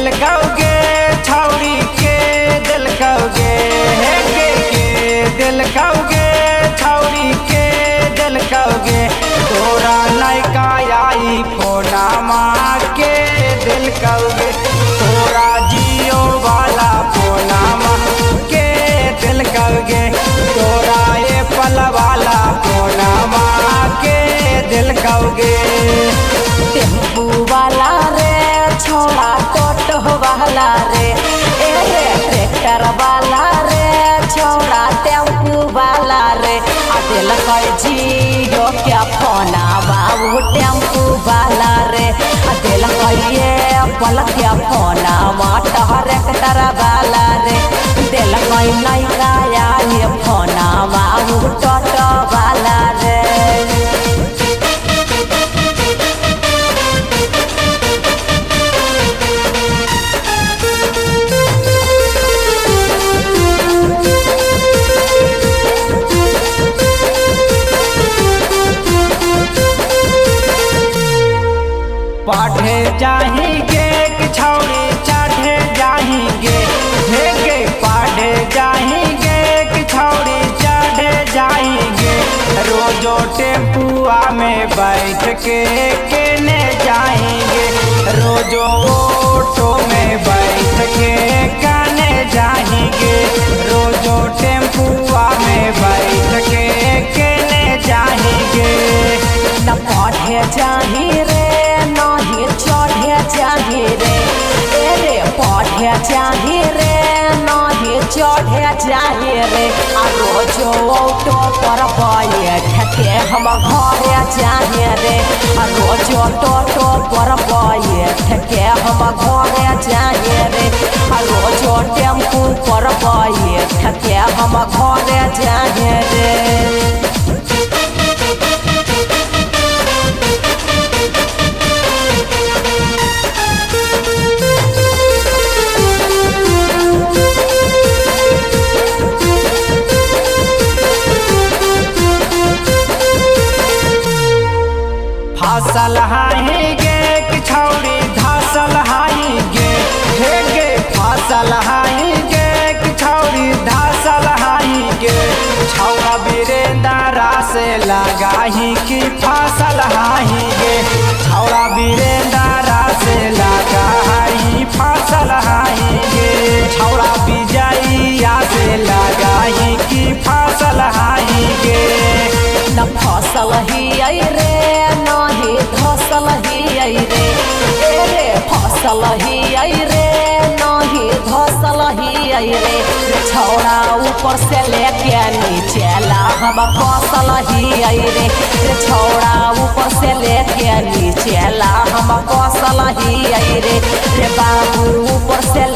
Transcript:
दिल कहोगे छौरी के दिल कहोगे के दिल कहोगे छौरी के दिल कहोगे तोरा नयका आई फोना माँ के दिल कहोगे तोरा जियो वाला फोना माँ के दिल कहोगे तोरा एप्पल वाला फोना माँ के दिल कहोगे। टेम्पू वाला रे छोड़ा टोटो वाला रे ट्रैक्टर वाला रे छोड़ा टेम्पू वाला रे दिल जियो क्या फोना बाबू टेम्पू वाला रे दिल ये पल क्या फोना ट्रैक्टर वाला रे दिल नहीं गाया ये फोना बाबू टोटो वाला रे। पाठे जाएंगे कि छौरी चाठे जाएंगे हे पाठे जाएंगे कि छौरी चाठे जाएंगे रोजो टेम्पुआ में बैठ के केने जाएंगे रोजो ऑटो में बैठ के काने जाएंगे रोजो टेम्पुआ में बैठ के केने जाएंगे। न पढ़े जाही रे नहीं चढ़े जाही रे रे पढ़े जाही रे नहीं चढ़े जाही रे रोजो ऑटो पर बैठ के हम घरे जाही रे रोजो टोटो पर बैठ के हम घरे जाही रे रोजो टेम्पू पर बैठ के हम घरे जाही रे। फसल हाएंगे कि छौरी धासल हाएंगे हे फसल हाएंगे कि छौरी धासल हाएंगे छौरा वीरेंद्रा से लगाही कि फसल हाएंगे छौरा वीरेंद्रा से लगाही फसल हाएंगे छौरा विजयिया से लगाही कि फसल हाएंगे। न फसल ही आई रे नहीं धसल ही आई रे फसल ही आई रे नहीं धसल ही आई रे छौड़ा ऊपर से लेके नीचे ला हम कौशल ही आई रे छौड़ा ऊपर से लेके नीचे ला हम कौशल ही आई रे बाबू ऊपर से